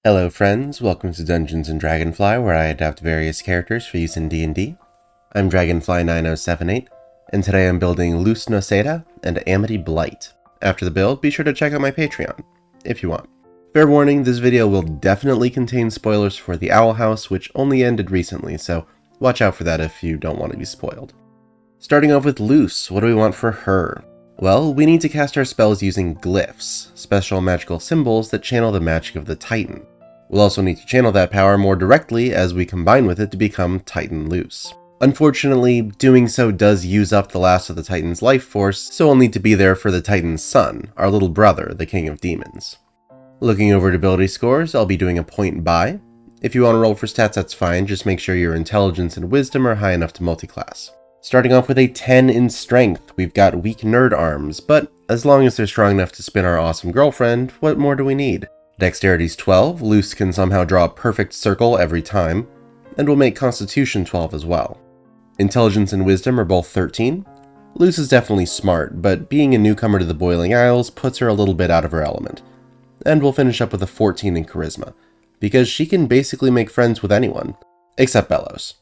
Hello friends, welcome to Dungeons & Dragonfly, where I adapt various characters for use in D&D. I'm Dragonfly9078, and today I'm building Luz Noceda and Amity Blight. After the build, be sure to check out my Patreon, if you want. Fair warning, this video will definitely contain spoilers for the Owl House, which only ended recently, so watch out for that if you don't want to be spoiled. Starting off with Luz, what do we want for her? Well, we need to cast our spells using glyphs, special magical symbols that channel the magic of the Titan. We'll also need to channel that power more directly as we combine with it to become Titan Luz. Unfortunately, doing so does use up the last of the Titan's life force, so we'll need to be there for the Titan's son, our little brother, the King of Demons. Looking over at ability scores, I'll be doing a point buy. If you want to roll for stats, that's fine, just make sure your intelligence and wisdom are high enough to multiclass. Starting off with a 10 in strength, we've got weak nerd arms, but as long as they're strong enough to spin our awesome girlfriend, what more do we need? Dexterity's 12, Luz can somehow draw a perfect circle every time, and we'll make Constitution 12 as well. Intelligence and Wisdom are both 13. Luz is definitely smart, but being a newcomer to the Boiling Isles puts her a little bit out of her element. And we'll finish up with a 14 in Charisma, because she can basically make friends with anyone, except Bellows.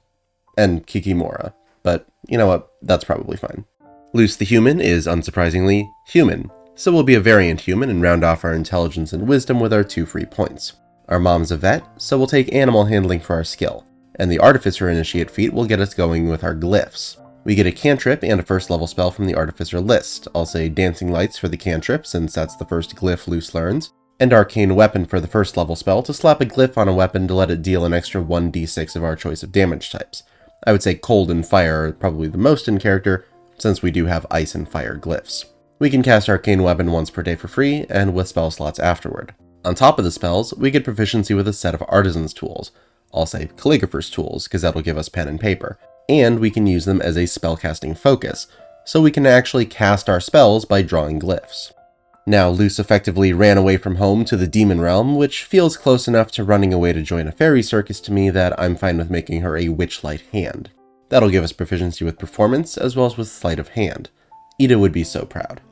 And Kikimora. But you know what, that's probably fine. Luz the human is, unsurprisingly, human, so we'll be a variant human and round off our intelligence and wisdom with our 2 free points. Our mom's a vet, so we'll take animal handling for our skill, and the artificer initiate feat will get us going with our glyphs. We get a cantrip and a first level spell from the artificer list. I'll say dancing lights for the cantrip since that's the first glyph Luz learns, and arcane weapon for the first level spell to slap a glyph on a weapon to let it deal an extra 1d6 of our choice of damage types. I would say cold and fire are probably the most in character, since we do have ice and fire glyphs. We can cast Arcane Weapon once per day for free, and with spell slots afterward. On top of the spells, we get proficiency with a set of Artisan's tools. I'll say Calligrapher's tools, because that'll give us pen and paper. And we can use them as a spellcasting focus, so we can actually cast our spells by drawing glyphs. Now, Luz effectively ran away from home to the Demon Realm, which feels close enough to running away to join a fairy circus to me that I'm fine with making her a Witchlight hand. That'll give us proficiency with performance, as well as with sleight of hand. Ida would be so proud.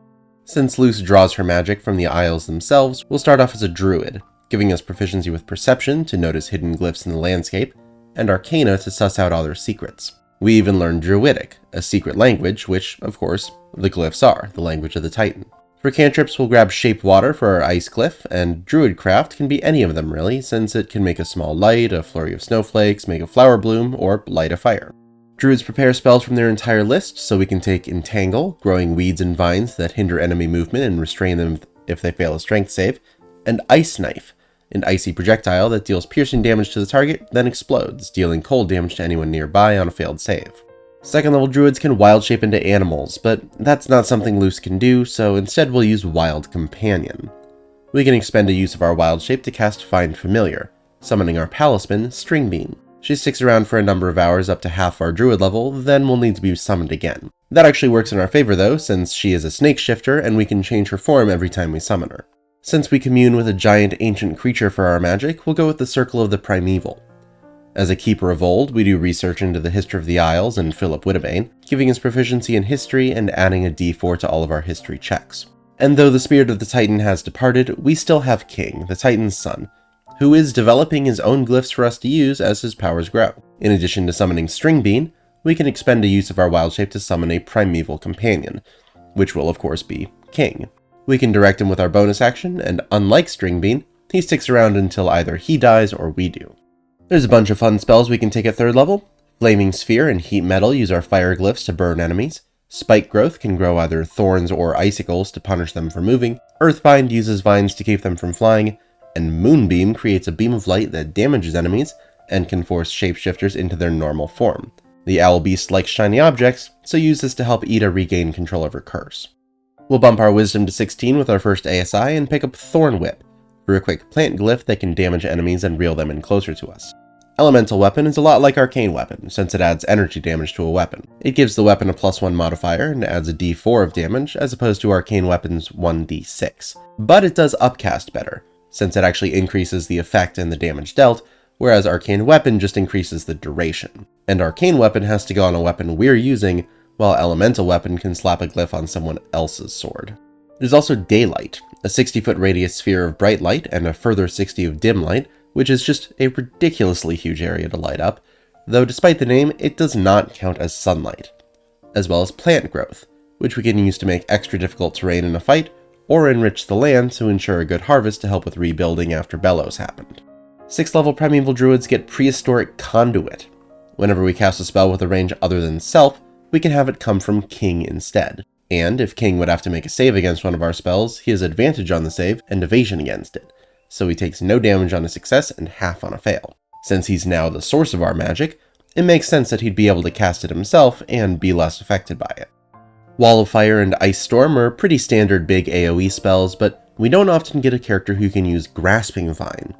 Since Luz draws her magic from the Isles themselves, we'll start off as a Druid, giving us proficiency with perception to notice hidden glyphs in the landscape, and arcana to suss out other secrets. We even learn Druidic, a secret language, which, of course, the glyphs are, the language of the Titan. For cantrips, we'll grab Shape Water for our Ice Glyph, and Druidcraft can be any of them really, since it can make a small light, a flurry of snowflakes, make a flower bloom, or light a fire. Druids prepare spells from their entire list, so we can take Entangle, growing weeds and vines that hinder enemy movement and restrain them if they fail a strength save, and Ice Knife, an icy projectile that deals piercing damage to the target, then explodes, dealing cold damage to anyone nearby on a failed save. Second level druids can wild shape into animals, but that's not something Luz can do, so instead we'll use Wild Companion. We can expend a use of our wild shape to cast Find Familiar, summoning our Palisman, Stringbean. She sticks around for a number of hours up to half our druid level, then we'll need to be summoned again. That actually works in our favor though, since she is a snake shifter and we can change her form every time we summon her. Since we commune with a giant ancient creature for our magic, we'll go with the Circle of the Primeval. As a Keeper of Old, we do research into the history of the Isles and Philip Wittebane, giving us proficiency in history and adding a d4 to all of our history checks. And though the spirit of the Titan has departed, we still have King, the Titan's son, who is developing his own glyphs for us to use as his powers grow. In addition to summoning Stringbean, we can expend a use of our wild shape to summon a Primeval Companion, which will of course be King. We can direct him with our bonus action, and unlike Stringbean, he sticks around until either he dies or we do. There's a bunch of fun spells we can take at 3rd level. Flaming Sphere and Heat Metal use our fire glyphs to burn enemies. Spike Growth can grow either thorns or icicles to punish them for moving. Earthbind uses vines to keep them from flying. And Moonbeam creates a beam of light that damages enemies and can force shapeshifters into their normal form. The Owl Beast likes shiny objects, so use this to help Ida regain control of her curse. We'll bump our Wisdom to 16 with our first ASI and pick up Thorn Whip for a quick plant glyph that can damage enemies and reel them in closer to us. Elemental Weapon is a lot like Arcane Weapon, since it adds energy damage to a weapon. It gives the weapon a +1 modifier and adds a d4 of damage, as opposed to Arcane Weapon's 1d6. But it does upcast better, since it actually increases the effect and the damage dealt, whereas Arcane Weapon just increases the duration. And Arcane Weapon has to go on a weapon we're using, while Elemental Weapon can slap a glyph on someone else's sword. There's also Daylight, a 60-foot radius sphere of bright light and a further 60 of dim light which is just a ridiculously huge area to light up, though despite the name, it does not count as sunlight, as well as plant growth, which we can use to make extra difficult terrain in a fight, or enrich the land to ensure a good harvest to help with rebuilding after Bellows happened. 6th level Primeval Druids get Prehistoric Conduit. Whenever we cast a spell with a range other than Self, we can have it come from King instead. And if King would have to make a save against one of our spells, he has advantage on the save and evasion against it, so he takes no damage on a success and half on a fail. Since he's now the source of our magic, it makes sense that he'd be able to cast it himself and be less affected by it. Wall of Fire and Ice Storm are pretty standard big AoE spells, but we don't often get a character who can use Grasping Vine.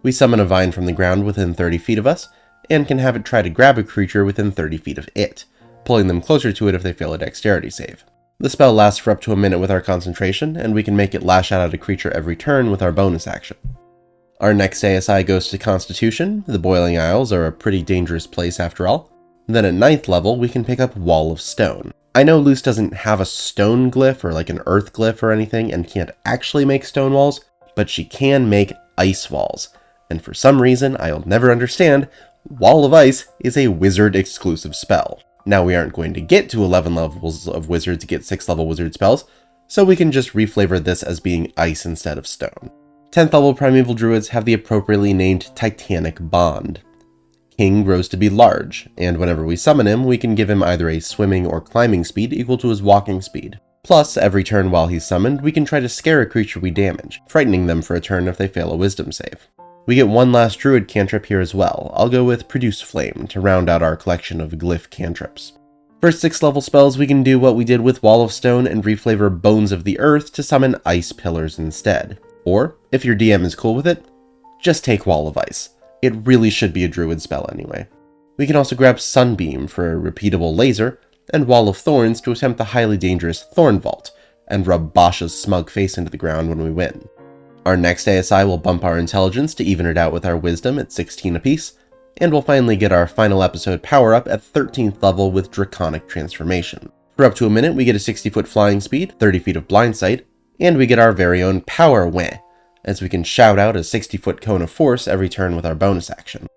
We summon a vine from the ground within 30 feet of us, and can have it try to grab a creature within 30 feet of it, pulling them closer to it if they fail a dexterity save. The spell lasts for up to a minute with our concentration, and we can make it lash out at a creature every turn with our bonus action. Our next ASI goes to Constitution. The Boiling Isles are a pretty dangerous place after all. Then at 9th level, we can pick up Wall of Stone. I know Luz doesn't have a stone glyph or like an earth glyph or anything and can't actually make stone walls, but she can make ice walls. And for some reason I'll never understand, Wall of Ice is a wizard exclusive spell. Now we aren't going to get to 11 levels of wizard to get 6th level wizard spells, so we can just reflavor this as being ice instead of stone. 10th level Primeval Druids have the appropriately named Titanic Bond. King grows to be large, and whenever we summon him, we can give him either a swimming or climbing speed equal to his walking speed. Plus, every turn while he's summoned, we can try to scare a creature we damage, frightening them for a turn if they fail a wisdom save. We get one last druid cantrip here as well. I'll go with Produce Flame to round out our collection of glyph cantrips. For 6th level spells, we can do what we did with Wall of Stone and reflavor Bones of the Earth to summon Ice Pillars instead. Or, if your DM is cool with it, just take Wall of Ice. It really should be a druid spell anyway. We can also grab Sunbeam for a repeatable laser, and Wall of Thorns to attempt the highly dangerous Thorn Vault, and rub Basha's smug face into the ground when we win. Our next ASI will bump our intelligence to even it out with our wisdom at 16 apiece, and we'll finally get our final episode power up at 13th level with Draconic Transformation. For up to a minute, we get a 60-foot flying speed, 30 feet of blind sight, and we get our very own Power Weh, as we can shout out a 60-foot cone of force every turn with our bonus action.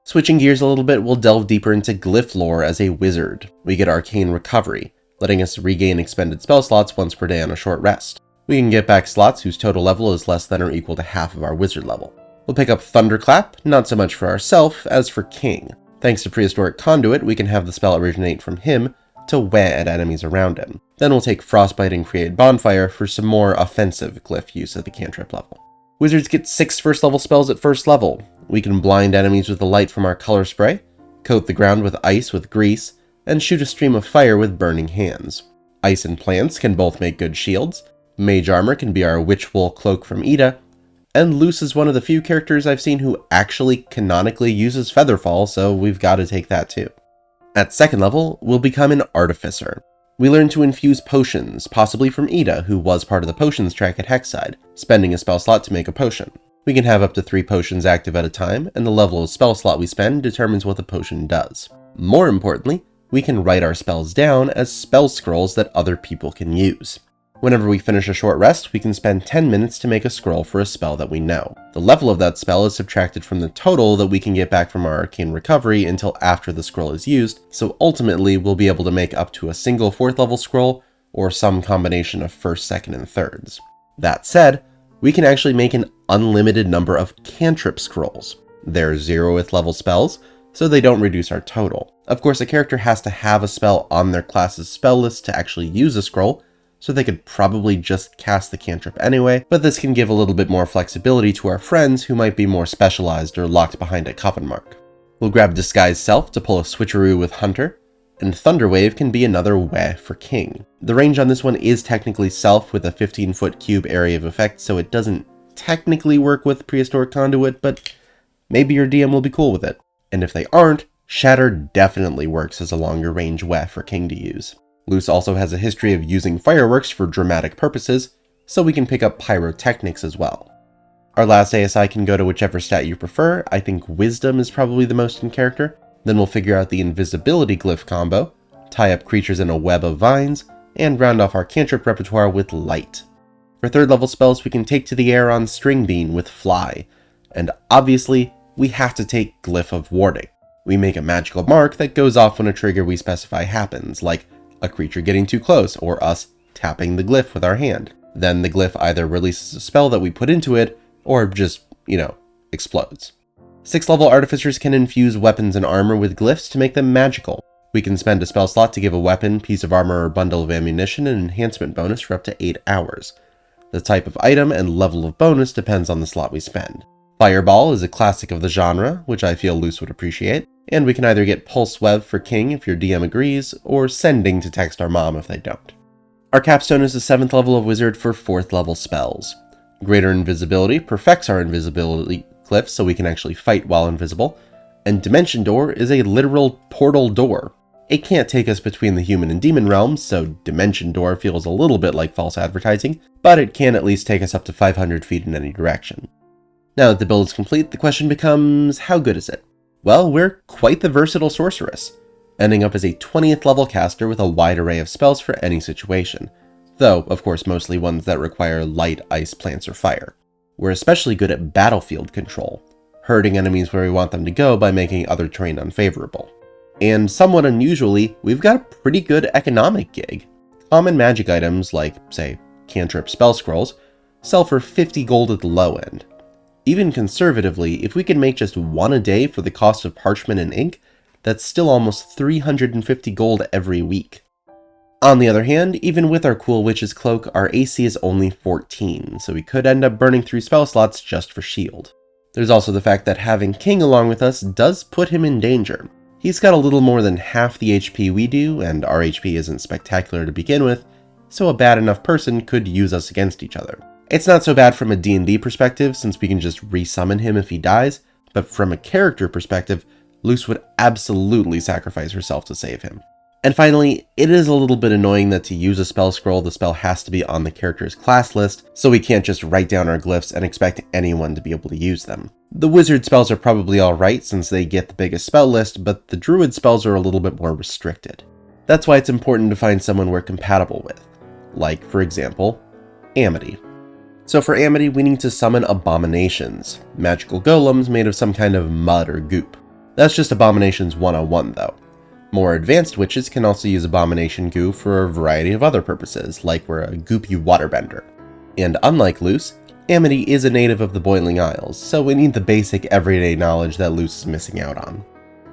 Switching gears a little bit, we'll delve deeper into glyph lore as a wizard. We get Arcane Recovery, letting us regain expended spell slots once per day on a short rest. We can get back slots whose total level is less than or equal to half of our wizard level. We'll pick up Thunderclap, not so much for ourself as for King. Thanks to Prehistoric Conduit, we can have the spell originate from him to weh at enemies around him. Then we'll take Frostbite and create Bonfire for some more offensive glyph use at the cantrip level. Wizards get 6 first level spells at first level. We can blind enemies with the light from our color spray, coat the ground with ice with grease, and shoot a stream of fire with burning hands. Ice and plants can both make good shields, Mage Armor can be our Witch Wool Cloak from Ida, and Luz is one of the few characters I've seen who actually canonically uses Featherfall, so we've got to take that too. At 2nd level, we'll become an Artificer. We learn to infuse potions, possibly from Ida, who was part of the potions track at Hexside, spending a spell slot to make a potion. We can have up to 3 potions active at a time, and the level of spell slot we spend determines what the potion does. More importantly, we can write our spells down as spell scrolls that other people can use. Whenever we finish a short rest, we can spend 10 minutes to make a scroll for a spell that we know. The level of that spell is subtracted from the total that we can get back from our Arcane Recovery until after the scroll is used, so ultimately we'll be able to make up to a single 4th level scroll, or some combination of 1st, 2nd, and 3rds. That said, we can actually make an unlimited number of cantrip scrolls. They're 0th level spells, so they don't reduce our total. Of course, a character has to have a spell on their class's spell list to actually use a scroll, so they could probably just cast the cantrip anyway, but this can give a little bit more flexibility to our friends who might be more specialized or locked behind a coven mark. We'll grab Disguise Self to pull a switcheroo with Hunter, and Thunderwave can be another weh for King. The range on this one is technically Self with a 15-foot cube area of effect, so it doesn't technically work with Prehistoric Conduit, but maybe your DM will be cool with it. And if they aren't, Shatter definitely works as a longer range weh for King to use. Luz also has a history of using fireworks for dramatic purposes, so we can pick up pyrotechnics as well. Our last ASI can go to whichever stat you prefer. I think Wisdom is probably the most in character. Then we'll figure out the Invisibility Glyph combo, tie up creatures in a web of vines, and round off our cantrip repertoire with Light. For 3rd level spells, we can take to the air on String Bean with Fly, And obviously, we have to take Glyph of Warding. We make a magical mark that goes off when a trigger we specify happens, like a creature getting too close or us tapping the glyph with our hand. Then the glyph either releases a spell that we put into it or just, explodes. 6th level artificers can infuse weapons and armor with glyphs to make them magical. We can spend a spell slot to give a weapon, piece of armor, or bundle of ammunition an enhancement bonus for up to 8 hours. The type of item and level of bonus depends on the slot we spend. Fireball is a classic of the genre, which I feel Luz would appreciate, and we can either get Pulse Web for King if your DM agrees, or Sending to text our mom if they don't. Our capstone is the 7th level of Wizard for 4th level spells. Greater Invisibility perfects our invisibility glyph so we can actually fight while invisible, and Dimension Door is a literal portal door. It can't take us between the human and demon realms, so Dimension Door feels a little bit like false advertising, but it can at least take us up to 500 feet in any direction. Now that the build is complete, the question becomes, how good is it? Well, we're quite the versatile sorceress, ending up as a 20th level caster with a wide array of spells for any situation, though, of course, mostly ones that require light, ice, plants, or fire. We're especially good at battlefield control, herding enemies where we want them to go by making other terrain unfavorable. And somewhat unusually, we've got a pretty good economic gig. Common magic items like, say, cantrip spell scrolls, sell for 50 gold at the low end. Even conservatively, if we can make just one a day for the cost of parchment and ink, that's still almost 350 gold every week. On the other hand, even with our cool witch's cloak, our AC is only 14, so we could end up burning through spell slots just for shield. There's also the fact that having King along with us does put him in danger. He's got a little more than half the HP we do, and our HP isn't spectacular to begin with, so a bad enough person could use us against each other. It's not so bad from a D&D perspective, since we can just resummon him if he dies, but from a character perspective, Luz would absolutely sacrifice herself to save him. And finally, it is a little bit annoying that to use a spell scroll, the spell has to be on the character's class list, so we can't just write down our glyphs and expect anyone to be able to use them. The wizard spells are probably alright since they get the biggest spell list, but the druid spells are a little bit more restricted. That's why it's important to find someone we're compatible with, like, for example, Amity. So for Amity, we need to summon abominations, magical golems made of some kind of mud or goop. That's just Abominations 101 though. More advanced witches can also use abomination goo for a variety of other purposes, like we're a goopy waterbender. And unlike Luz, Amity is a native of the Boiling Isles, so we need the basic everyday knowledge that Luz is missing out on.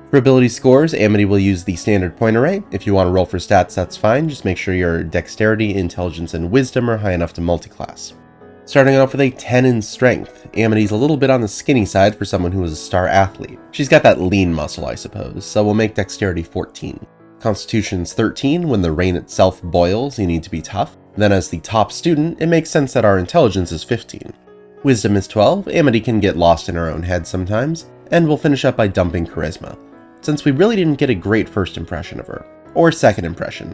For ability scores, Amity will use the standard point array. If you want to roll for stats, that's fine, just make sure your dexterity, intelligence, and wisdom are high enough to multiclass. Starting off with a 10 in strength, Amity's a little bit on the skinny side for someone who is a star athlete. She's got that lean muscle, I suppose, so we'll make dexterity 14. Constitution's 13, when the rain itself boils, you need to be tough. Then as the top student, it makes sense that our intelligence is 15. Wisdom is 12, Amity can get lost in her own head sometimes, and we'll finish up by dumping charisma, since we really didn't get a great first impression of her, or second impression.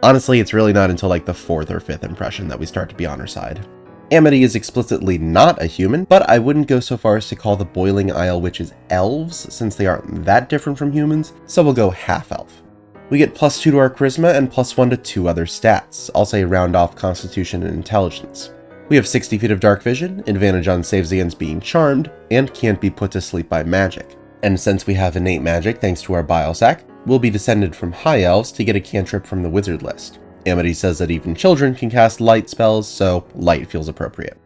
Honestly, it's really not until like the 4th or 5th impression that we start to be on her side. Amity is explicitly not a human, but I wouldn't go so far as to call the Boiling Isle witches elves, since they aren't that different from humans, so we'll go half-elf. We get +2 to our charisma and +1 to 2 other stats, I'll say round off constitution and intelligence. We have 60 feet of dark vision, advantage on saves against being charmed, and can't be put to sleep by magic. And since we have innate magic thanks to our bile sac, we'll be descended from high elves to get a cantrip from the wizard list. Amity says that even children can cast light spells, so light feels appropriate.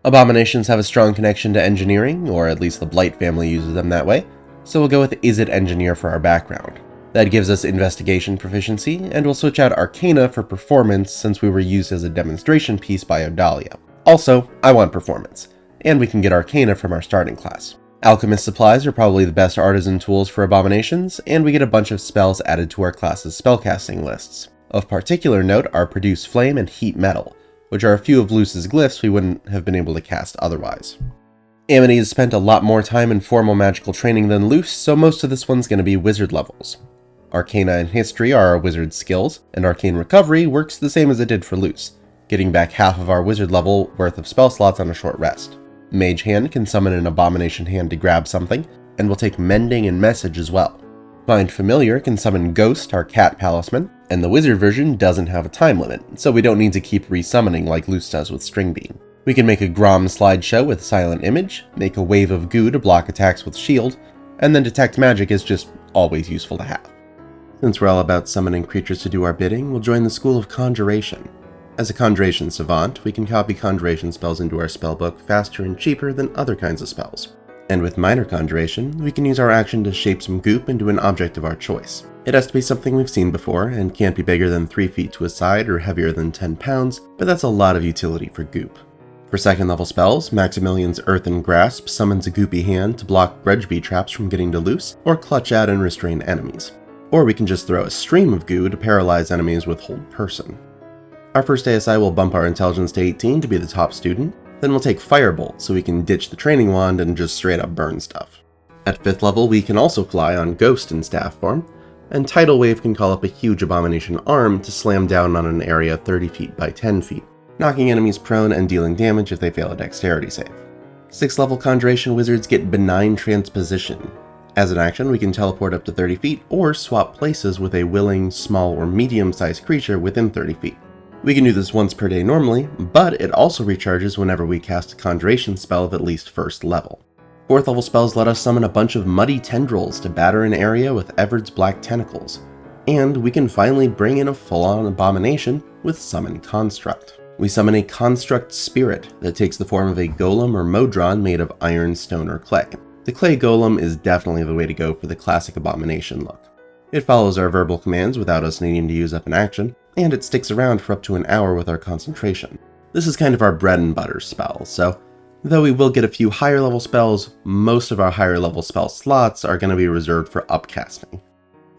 Abominations have a strong connection to engineering, or at least the Blight family uses them that way, so we'll go with Is It Engineer for our background. That gives us investigation proficiency, and we'll switch out Arcana for performance since we were used as a demonstration piece by Odalia. Also, I want performance, and we can get Arcana from our starting class. Alchemist supplies are probably the best artisan tools for abominations, and we get a bunch of spells added to our class's spellcasting lists. Of particular note are Produce Flame and Heat Metal, which are a few of Luz's glyphs we wouldn't have been able to cast otherwise. Amity has spent a lot more time in formal magical training than Luz, so most of this one's going to be wizard levels. Arcana and History are our wizard skills, and Arcane Recovery works the same as it did for Luz, getting back half of our wizard level worth of spell slots on a short rest. Mage Hand can summon an Abomination hand to grab something, and will take Mending and Message as well. Find Familiar can summon Ghost, our cat palisman, and the wizard version doesn't have a time limit, so we don't need to keep resummoning like Luz does with String Bean. We can make a Grom slideshow with Silent Image, make a wave of goo to block attacks with Shield, and then Detect Magic is just always useful to have. Since we're all about summoning creatures to do our bidding, we'll join the School of Conjuration. As a Conjuration savant, we can copy Conjuration spells into our spellbook faster and cheaper than other kinds of spells. And with Minor Conjuration, we can use our action to shape some goop into an object of our choice. It has to be something we've seen before, and can't be bigger than 3 feet to a side or heavier than 10 pounds, but that's a lot of utility for goop. For second level spells, Maximilian's Earthen Grasp summons a goopy hand to block Grudge Bee traps from getting to loose, or clutch at and restrain enemies. Or we can just throw a stream of goo to paralyze enemies with Hold Person. Our first ASI will bump our intelligence to 18 to be the top student, then we'll take Firebolt so we can ditch the training wand and just straight up burn stuff. At 5th level we can also fly on Ghost in staff form, and Tidal Wave can call up a huge Abomination arm to slam down on an area 30 feet by 10 feet, knocking enemies prone and dealing damage if they fail a dexterity save. 6th level Conjuration wizards get Benign Transposition. As an action, we can teleport up to 30 feet or swap places with a willing, small, or medium-sized creature within 30 feet. We can do this once per day normally, but it also recharges whenever we cast a Conjuration spell of at least 1st level. 4th level spells let us summon a bunch of Muddy Tendrils to batter an area with Everard's Black Tentacles, and we can finally bring in a full-on Abomination with Summon Construct. We summon a Construct Spirit that takes the form of a Golem or Modron made of iron, stone, or clay. The Clay Golem is definitely the way to go for the classic Abomination look. It follows our verbal commands without us needing to use up an action, and it sticks around for up to an hour with our concentration. This is kind of our bread and butter spell, so though we will get a few higher level spells, most of our higher level spell slots are going to be reserved for upcasting.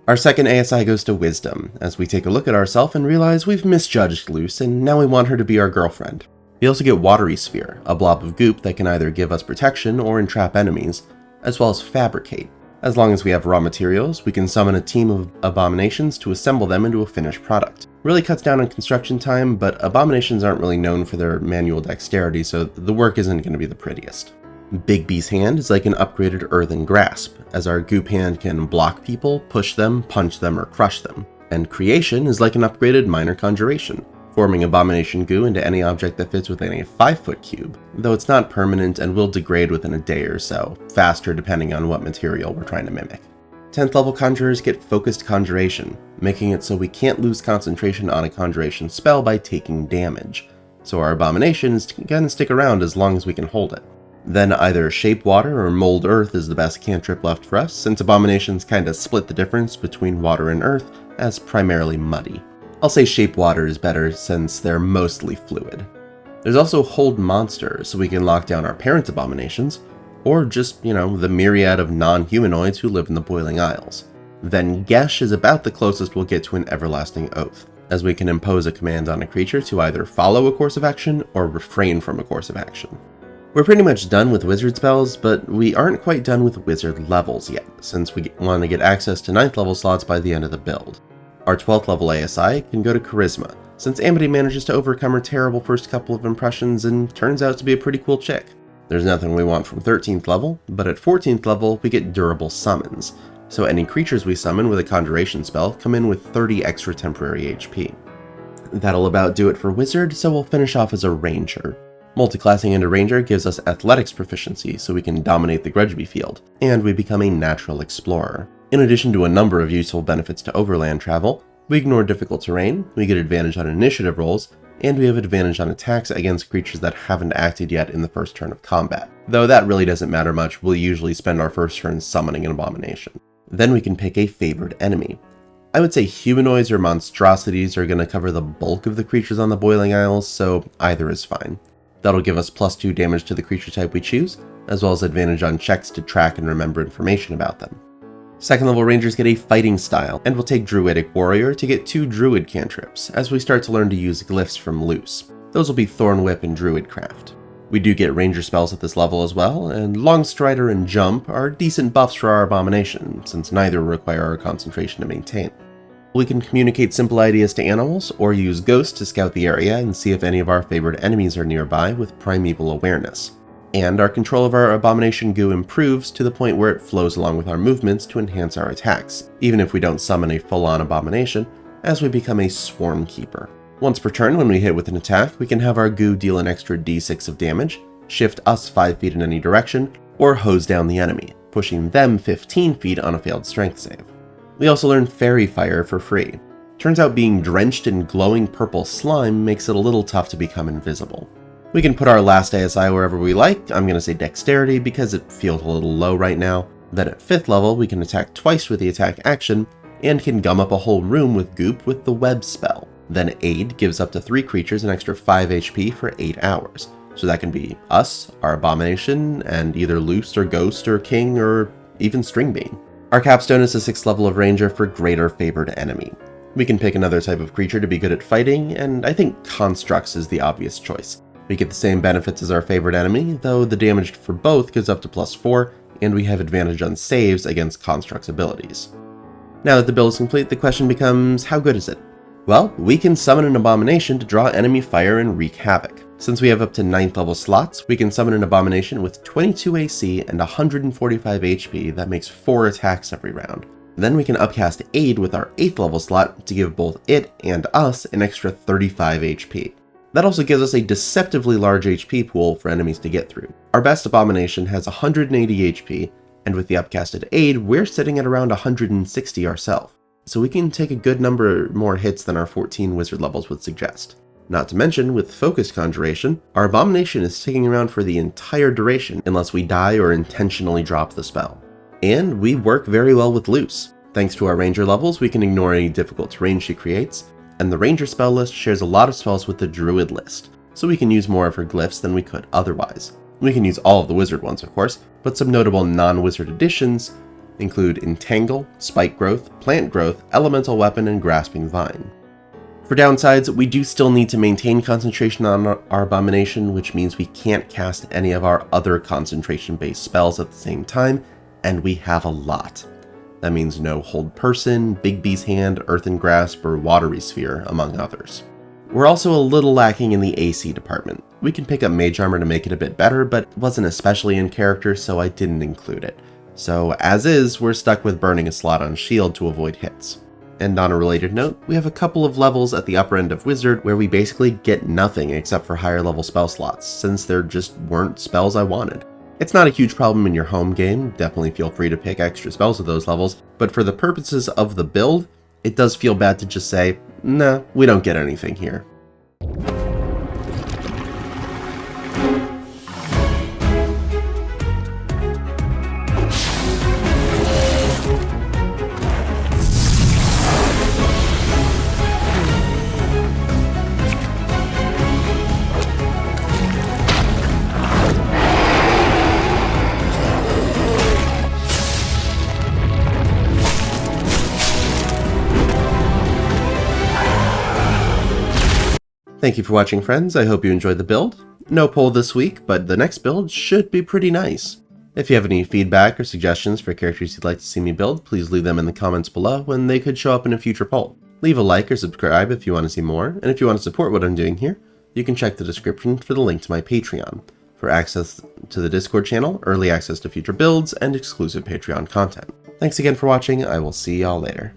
Our second ASI goes to Wisdom, as we take a look at ourselves and realize we've misjudged Luce and now we want her to be our girlfriend. We also get Watery Sphere, a blob of goop that can either give us protection or entrap enemies, as well as Fabricate. As long as we have raw materials, we can summon a team of abominations to assemble them into a finished product. Really cuts down on construction time, but abominations aren't really known for their manual dexterity, so the work isn't going to be the prettiest. Big B's hand is like an upgraded Earthen Grasp, as our goop hand can block people, push them, punch them, or crush them. And Creation is like an upgraded Minor Conjuration, forming abomination goo into any object that fits within a 5-foot cube, though it's not permanent and will degrade within a day or so, faster depending on what material we're trying to mimic. 10th level conjurers get Focused Conjuration, making it so we can't lose concentration on a conjuration spell by taking damage, so our abomination is going to stick around as long as we can hold it. Then either Shape Water or Mold Earth is the best cantrip left for us, since abominations kinda split the difference between water and earth as primarily muddy. I'll say Shape Water is better since they're mostly fluid. There's also Hold Monster, so we can lock down our parents' abominations, or just, the myriad of non-humanoids who live in the Boiling Isles. Then Gesh is about the closest we'll get to an Everlasting Oath, as we can impose a command on a creature to either follow a course of action or refrain from a course of action. We're pretty much done with wizard spells, but we aren't quite done with wizard levels yet, since we want to get access to 9th level slots by the end of the build. Our 12th level ASI can go to Charisma, since Amity manages to overcome her terrible first couple of impressions and turns out to be a pretty cool chick. There's nothing we want from 13th level, but at 14th level we get Durable Summons, so any creatures we summon with a Conjuration spell come in with 30 extra temporary HP. That'll about do it for Wizard, so we'll finish off as a Ranger. Multiclassing into Ranger gives us Athletics proficiency so we can dominate the Grudgebee field, and we become a Natural Explorer. In addition to a number of useful benefits to overland travel, we ignore difficult terrain, we get advantage on initiative rolls, and we have advantage on attacks against creatures that haven't acted yet in the first turn of combat. Though that really doesn't matter much, we'll usually spend our first turn summoning an abomination. Then we can pick a favored enemy. I would say humanoids or monstrosities are going to cover the bulk of the creatures on the Boiling Isles, so either is fine. That'll give us +2 damage to the creature type we choose, as well as advantage on checks to track and remember information about them. 2nd level Rangers get a Fighting Style, and we'll take Druidic Warrior to get 2 Druid cantrips, as we start to learn to use glyphs from Luce. Those will be Thorn Whip and Druidcraft. We do get Ranger spells at this level as well, and Long Strider and Jump are decent buffs for our Abomination, since neither require our concentration to maintain. We can communicate simple ideas to animals, or use Ghost to scout the area and see if any of our favorite enemies are nearby with Primeval Awareness. And our control of our Abomination goo improves to the point where it flows along with our movements to enhance our attacks, even if we don't summon a full-on Abomination, as we become a Swarm Keeper. Once per turn, when we hit with an attack, we can have our goo deal an extra d6 of damage, shift us 5 feet in any direction, or hose down the enemy, pushing them 15 feet on a failed strength save. We also learn Fairy Fire for free. Turns out being drenched in glowing purple slime makes it a little tough to become invisible. We can put our last ASI wherever we like. I'm going to say Dexterity because it feels a little low right now. Then at 5th level, we can attack twice with the attack action, and can gum up a whole room with Goop with the Web spell. Then Aid gives up to 3 creatures an extra 5 HP for 8 hours. So that can be us, our Abomination, and either Loose or Ghost or King or even Stringbean. Our capstone is the 6th level of Ranger for Greater Favored Enemy. We can pick another type of creature to be good at fighting, and I think Constructs is the obvious choice. We get the same benefits as our favorite enemy, though the damage for both goes up to +4, and we have advantage on saves against Construct's abilities. Now that the build is complete, the question becomes, how good is it? Well, we can summon an Abomination to draw enemy fire and wreak havoc. Since we have up to 9th level slots, we can summon an Abomination with 22 AC and 145 HP that makes 4 attacks every round. Then we can upcast Aid with our 8th level slot to give both it and us an extra 35 HP. That also gives us a deceptively large HP pool for enemies to get through. Our best Abomination has 180 HP, and with the upcasted Aid, we're sitting at around 160 ourselves. So we can take a good number more hits than our 14 wizard levels would suggest. Not to mention, with Focus Conjuration, our Abomination is sticking around for the entire duration unless we die or intentionally drop the spell. And we work very well with Loose. Thanks to our Ranger levels, we can ignore any difficult terrain she creates, and the Ranger spell list shares a lot of spells with the Druid list, so we can use more of her glyphs than we could otherwise. We can use all of the wizard ones, of course, but some notable non-wizard additions include Entangle, Spike Growth, Plant Growth, Elemental Weapon, and Grasping Vine. For downsides, we do still need to maintain concentration on our Abomination, which means we can't cast any of our other concentration-based spells at the same time, and we have a lot. That means no Hold Person, Big B's Hand, Earthen Grasp, or Watery Sphere, among others. We're also a little lacking in the AC department. We can pick up Mage Armor to make it a bit better, but it wasn't especially in character, so I didn't include it. So as is, we're stuck with burning a slot on Shield to avoid hits. And on a related note, we have a couple of levels at the upper end of Wizard where we basically get nothing except for higher level spell slots, since there just weren't spells I wanted. It's not a huge problem in your home game, definitely feel free to pick extra spells at those levels, but for the purposes of the build, it does feel bad to just say, nah, we don't get anything here. Thank you for watching, friends. I hope you enjoyed the build. No poll this week, but the next build should be pretty nice. If you have any feedback or suggestions for characters you'd like to see me build, please leave them in the comments below and they could show up in a future poll. Leave a like or subscribe if you want to see more, and if you want to support what I'm doing here, you can check the description for the link to my Patreon for access to the Discord channel, early access to future builds, and exclusive Patreon content. Thanks again for watching. I will see y'all later.